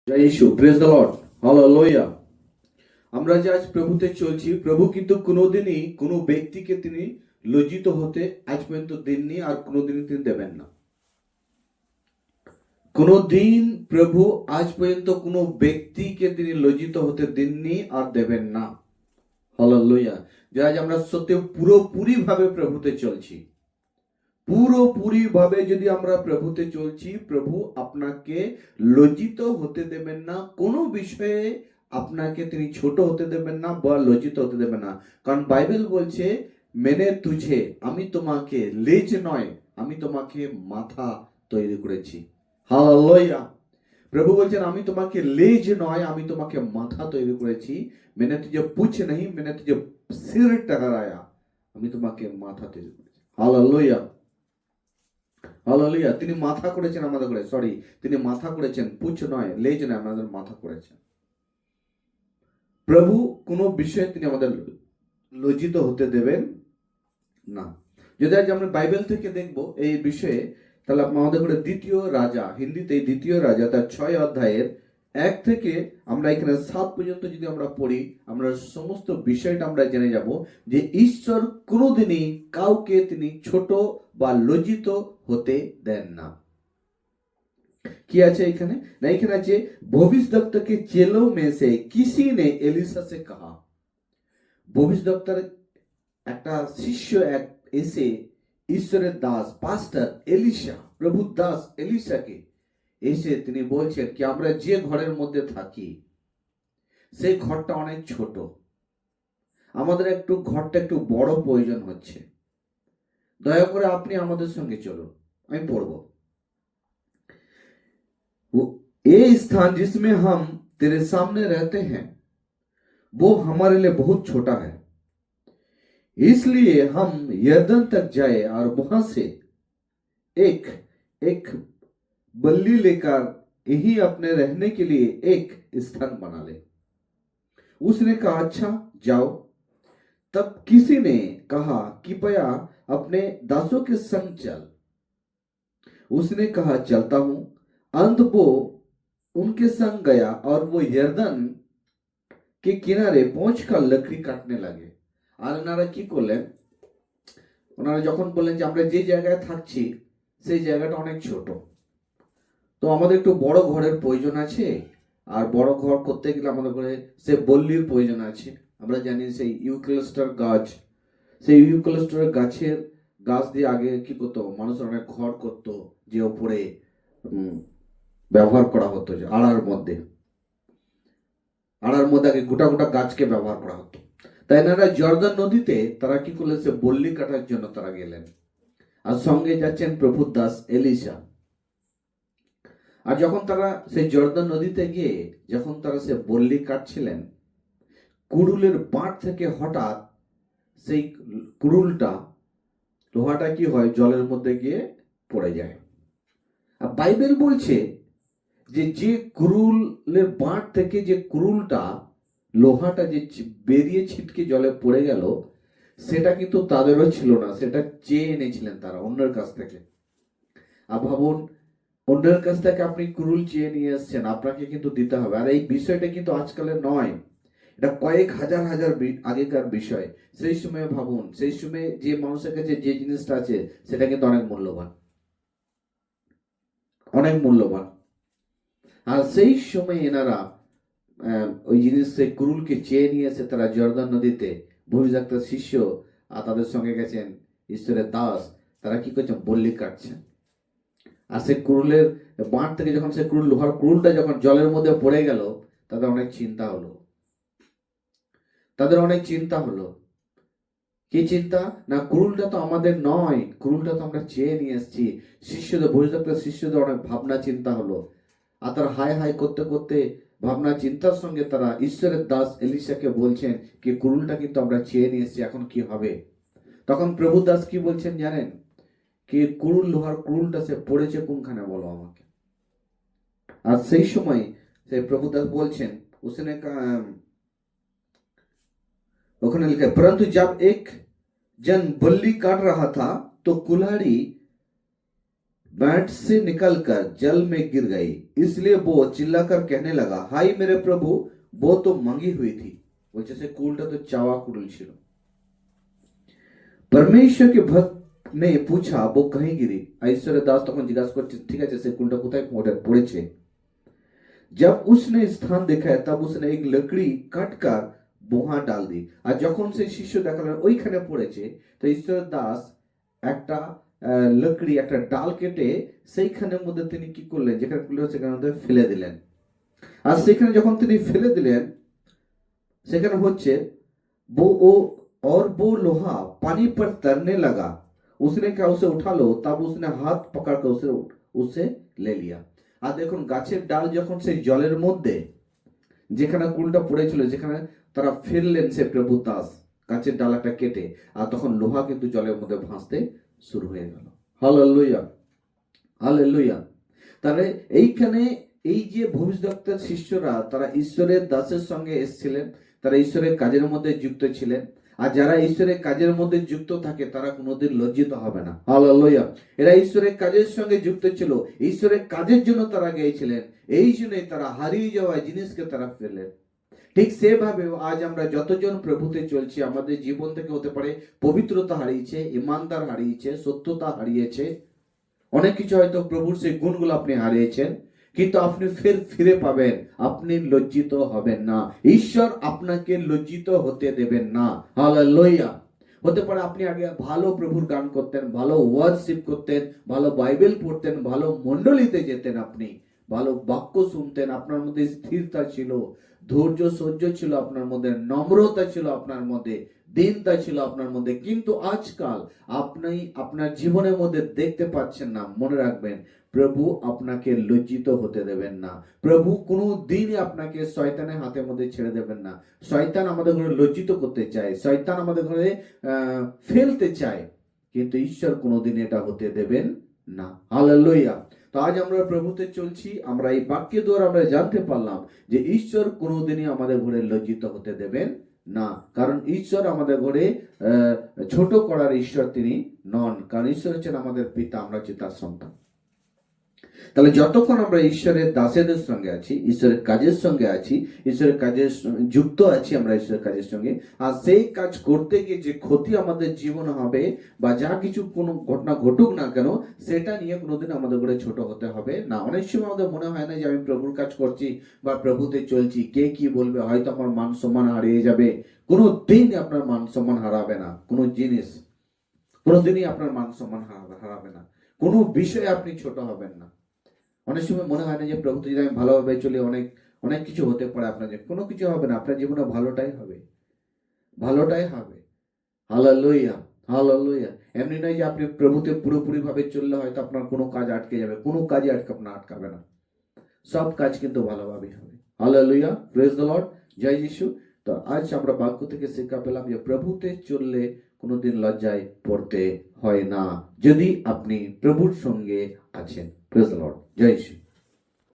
জয় যিশু, praise the Lord, hallelujah. আমরা যে আজ প্রভুতে চলছি, প্রভু কিন্তু কোনোদিনই কোনো ব্যক্তিকে তিনি লজ্জিত হতে আজ পর্যন্ত দেননি, আর কোনোদিনই তিনি দেবেন না। কোনোদিন প্রভু আজ পর্যন্ত কোনো ব্যক্তিকে তিনি লজ্জিত হতে দেননি আর দেবেন না। হালেলুয়া। যে আজ আমরা সত্যি পুরোপুরি ভাবে প্রভুতে চলছি, পুরোপুরি ভাবে যদি আমরা প্রভুতে চলছি, প্রভু আপনাকে লজ্জিত হতে দেবেন না। কোনো বিষয়ে আপনাকে তিনি ছোট হতে দেবেন না বা লজ্জিত হতে দেবেন না। কারণ বাইবেল বলছে, মেনে তুঝে আমি তোমাকে লেজ নয়, আমি তোমাকে মাথা তৈরি করেছি। হালেলুয়া। প্রভু বলছেন, আমি তোমাকে লেজ নয়, আমি তোমাকে মাথা তৈরি করেছি। মেনে তুঝে পুছ নেই, মেনে তুঝে সির টহরায়া, আমি তোমাকে মাথা তৈরি করেছি। হালেলুয়া। হালেলুয়া। তিনি মাথা করেছেন আমাদের করে, তিনি মাথা করেছেন, পুছ নয়, লেজ নয়, আমাদের মাথা করেছেন। প্রভু কোনো বিষয়ে তিনি আমাদের লজ্জিত হতে দেবেন না। যদি আজ আমরা বাইবেল থেকে দেখব এই বিষয়ে, তাহলে আমাদের করে দ্বিতীয় রাজা, হিন্দিতে দ্বিতীয় রাজা তার 6 অধ্যায়ের 1 থেকে আমরা এখানে 7 পর্যন্ত যদি আমরা পড়ি, আমরা সমস্ত বিষয়টা আমরা জেনে যাব যে ঈশ্বর কোনোদিনই কাউকে তিনি ছোট বা লজ্জিত হতে দেন না। কি আছে এখানে? না, এখানে আছে, भविष्यद्वक्ता के चेलों में से किसी ने एलिशा से कहा। भविष्यद्वक्ताর একটা শিষ্য এসে ঈশ্বরের দাস পাস্টার এলিশা, প্রভুর দাস এলিশাকে এসে তিনি বলছেন কি, আমরা যে ঘরের মধ্যে থাকি সেই ঘরটা অনেক ছোট, আমাদের ঘরটা একটু বড় প্রয়োজন হচ্ছে, দয়া করে আপনি আমাদের সঙ্গে চলুন। আমি পড়ব, ये स्थान जिसमें हम तेरे सामने रहते हैं वो हमारे लिए बहुत छोटा है, इसलिए हम यरदन तक जाए और वहां से एक एक बल्ली लेकर यही अपने रहने के लिए एक स्थान बना ले। उसने कहा, अच्छा जाओ। तब किसी ने कहा, कृपया अपने दासों के संग चल। उसने कहा, चलता हूं। अंत वो उनके संग गया और वो यरदन के किनारे पहुंचकर लकड़ी काटने लगे। আর ওনারা কি করলেন, ওনারা যখন বললেন যে আমরা যে জায়গায় থাকছি সেই জায়গাটা অনেক ছোট, তো আমাদের একটু বড় ঘরের প্রয়োজন আছে, আর বড় ঘর করতে গেলে আমাদের ঘরে সে বল্লির প্রয়োজন আছে। আমরা জানি সেই ইউক্যালিপটাস গাছ, সেই ইউক্যালিপটাস গাছের গাছ দিয়ে আগে কি করতো, মানুষ অনেক ঘর করতো, যে ওপরে ব্যবহার করা হতো, যে আড়ার মধ্যে আগে গোটা গোটা গাছকে ব্যবহার করা হতো। তাই এনারা জর্দান নদীতে তারা কি করলেন, সে বল্লি কাটার জন্য তারা গেলেন, আর সঙ্গে যাচ্ছেন প্রভুর দাস এলিশা। আর যখন তারা সেই জর্দান নদীতে গিয়ে যখন তারা সে বল্লি কাটছিলেন, কুড়ুলের বাঁট থেকে হঠাৎ সেই কুড়ুলটা, লোহাটা কি হয়, জলের মধ্যে গিয়ে পড়ে যায়। আর বাইবেল বলছে যে যে কুড়ুলের বাঁট থেকে যে কুড়ুলটা, লোহাটা যে বেরিয়ে ছিটকে জলে পড়ে গেল, সেটা কিন্তু তাদেরও ছিল না, সেটা চেয়ে এনেছিলেন তারা অন্যের কাছ থেকে। আর ভাবুন, অন্যের কাছ থেকে আপনি কুড়ুল চেয়ে নিয়ে এসছেন, আপনাকে কিন্তু দিতে হবে। আর এই বিষয়টা কিন্তু আজকালের নয়, এটা কয়েক হাজার হাজার আগেকার বিষয়। সেই সময় ভাবুন, সেই সময় যে মানুষের কাছে যে জিনিসটা আছে সেটা কিন্তু অনেক মূল্যবান, অনেক মূল্যবান। আর সেই সময় এনারা ওই জিনিস, সেই কুরুলকে চেয়ে নিয়ে এসে তারা জর্দান নদীতে, ভবিষ্যৎ শিষ্য আর তাদের সঙ্গে গেছেন ঈশ্বরের দাস, তারা কি করছেন, বল্লি কাটছেন। আর সেই কুরুলের বাঁট থেকে যখন সেই কুরুল, লোহার কুরুলটা যখন জলের মধ্যে পড়ে গেল, তাদের অনেক চিন্তা হলো, তাদের অনেক চিন্তা হলো। কি চিন্তা? না, কুরুলটা তো আমাদের নয়, কুরুলটা তো আমরা চেয়ে নিয়ে এসেছি। শিষ্যদের, ভবিষ্যৎ শিষ্যদের অনেক ভাবনা চিন্তা হলো। আর তারা হাই হাই করতে করতে ভাবনা চিন্তার সঙ্গে তারা ঈশ্বরের দাস এলিশাকে বলছেন কি, কুরুলটা কিন্তু আমরা চেয়ে নিয়ে এসেছি, এখন কি হবে? তখন প্রভু দাস কি বলছেন জানেন? কি, কুরুল, লোহার কুরুলটা সে পড়েছে কোনখানে বলো আমাকে। আর সেই সময় সেই প্রভু দাস বলছেন, उसने ওখানে লিখে, परंतु जब एक जन बल्ली काट रहा था तो कुल्हाड़ी बैंट से निकलकर जल में गिर गई, इसलिए वो चिल्लाकर कहने लगा, हाय मेरे प्रभु, वो तो मंगी हुई थी। বলছে সে কুলটা তো চাওয়া কুল ছিল। परमेश्वर के भक्त ने पूछा, वो कहीं गिरी? ऐश्वर्य दास তখন জিজ্ঞাসা করছে, ঠিক আছে সে কুলটা কোথায় পড়েছে? जब उसने स्थान दिखाया तब उसने एक लकड़ी काटकर वहां डाल दी। আর যখন সেই শিষ্য দেখালেন ওইখানে পড়েছে, তো ঈশ্বর দাস একটা লকড়ি, একটা ডাল কেটে সেইখানের মধ্যে তিনি কি করলেন, যেখানে খুলে সেখানে মধ্যে ফেলে দিলেন। আর সেখানে যখন তিনি ফেলে দিলেন, সেখানে হচ্ছে वो और वो लोहा पानी पर तैरने लगा। उसने क्या उसे उठा लो, तब उसने हाथ पकड़कर उसे ले लिया। আর দেখুন গাছের ডাল যখন সেই জলের মধ্যে যেখানে কুলটা পড়েছিল, যেখানে তারা ফেললেন সে প্রভু দাস গাছের ডালাটা কেটে, আর তখন লোহা কিন্তু জলের মধ্যে ভাসতে শুরু হয়ে গেল। Hallelujah, hallelujah. তাহলে এইখানে এই যে ভবিষ্যদ্বক্তার শিষ্যরা, তারা ঈশ্বরের দাসের সঙ্গে এসেছিলেন, তারা ঈশ্বরের কাজের মধ্যে যুক্ত ছিলেন। আর যারা ঈশ্বরের কাজের মধ্যে যুক্ত থাকে তারা কোনোদিন লজ্জিত হবে না। হালেলুয়া। এরা ঈশ্বরের কাজের সঙ্গে যুক্ত ছিল, ঈশ্বরের কাজের জন্য তারা গিয়েছিলেন, এই জন্যই তারা হারিয়ে যাওয়া জিনিসকে তারা পেলেন। ঠিক সেভাবে আজ আমরা যতজন প্রভুতে চলছি, আমাদের জীবন থেকে হতে পারে পবিত্রতা হারিয়েছে, ইমানদার হারিয়েছে, সত্যতা হারিয়েছে, অনেক কিছু হয়তো প্রভুর সেই গুণগুলো আপনি হারিয়েছেন, কিন্তু আপনি ফের ফিরে পাবেন। আপনি লজ্জিত হবেন না, ঈশ্বর আপনাকে লজ্জিত হতে দেবেন না। হালেলুয়া। হতে পারে আপনি আগে ভালো প্রভুর গান করতেন, ভালো ওয়ার্শিপ করতেন, ভালো বাইবেল পড়তেন, ভালো মণ্ডলীতে যেতেন, আপনি ভালো বাক্য শুনতেন, আপনার মধ্যে স্থিরতা ছিল, ধৈর্য সহ্য ছিল আপনার মধ্যে, নম্রতা ছিল আপনার মধ্যে, দীনতা ছিল আপনার মধ্যে, কিন্তু আজকাল আপনি আপনার জীবনের মধ্যে দেখতে পাচ্ছেন না। মনে রাখবেন, প্রভু আপনাকে লজ্জিত হতে দেবেন না। প্রভু কোনো দিনই আপনাকে শয়তানের হাতের মধ্যে ছেড়ে দেবেন না। শয়তান আমাদের ঘরে লজ্জিত করতে চায়, শয়তান আমাদের ঘরে ফেলতে চায়, কিন্তু ঈশ্বর কোনোদিন এটা হতে দেবেন না। হালেলুয়া। তো আজ আমরা প্রভুতে চলছি, আমরা এই বাক্যের দ্বারা আমরা জানতে পারলাম যে ঈশ্বর কোনোদিনই আমাদের ঘরে লজ্জিত হতে দেবেন না। কারণ ঈশ্বর আমাদের ঘরে ছোট করার ঈশ্বর তিনি নন, কারণ ঈশ্বর হচ্ছেন আমাদের পিতা, আমরা হচ্ছি তার সন্তান। তাহলে যতক্ষণ আমরা ঈশ্বরের দাসেদের সঙ্গে আছি, ঈশ্বরের কাজের সঙ্গে আছি, ঈশ্বরের কাজের যুক্ত আছি আমরা ঈশ্বরের কাজের সঙ্গে, আর সেই কাজ করতে গিয়ে যে ক্ষতি আমাদের জীবন হবে বা যা কিছু কোনো ঘটনা ঘটুক না কেন, সেটা নিয়ে কোনোদিন আমাদের করে ছোট হতে হবে না। অনেক সময় আমাদের মনে হয় না যে আমি প্রভুর কাজ করছি বা প্রভুতে চলছি, কে কি বলবে, হয়তো আমার মান সম্মান হারিয়ে যাবে। কোনো দিন আপনার মান সম্মান হারাবে না, কোনো জিনিস কোনোদিনই আপনার মান সম্মান হারাবে না, কোনো বিষয়ে আপনি ছোট হবেন না। অনেক সময় মনে হয় না যে প্রভু যদি আমি ভালোভাবে চলি, অনেক অনেক কিছু হতে পারে আপনার, কোনো কিছু হবে না, আপনার জীবনে ভালোটাই হবে, ভালোটাই হবে। Hallelujah, hallelujah. এমনি নয় যে আপনি প্রভুতে পুরোপুরি ভাবে চললে হয়তো আপনার কোনো কাজ আটকে যাবে, কোনো কাজে আটকাবে না, সব কাজ কিন্তু ভালোভাবে হবে। হালেলুয়া, প্রেজ দ্য লর্ড, জয় যিশু। তো আজ আমরা বাক্য থেকে শিক্ষা পেলাম যে প্রভুতে চললে কোনোদিন লজ্জায় পড়তে হয় না, যদি আপনি প্রভুর সঙ্গে আছেন। প্রেজ দ্য লর্ড, জয় যিশু।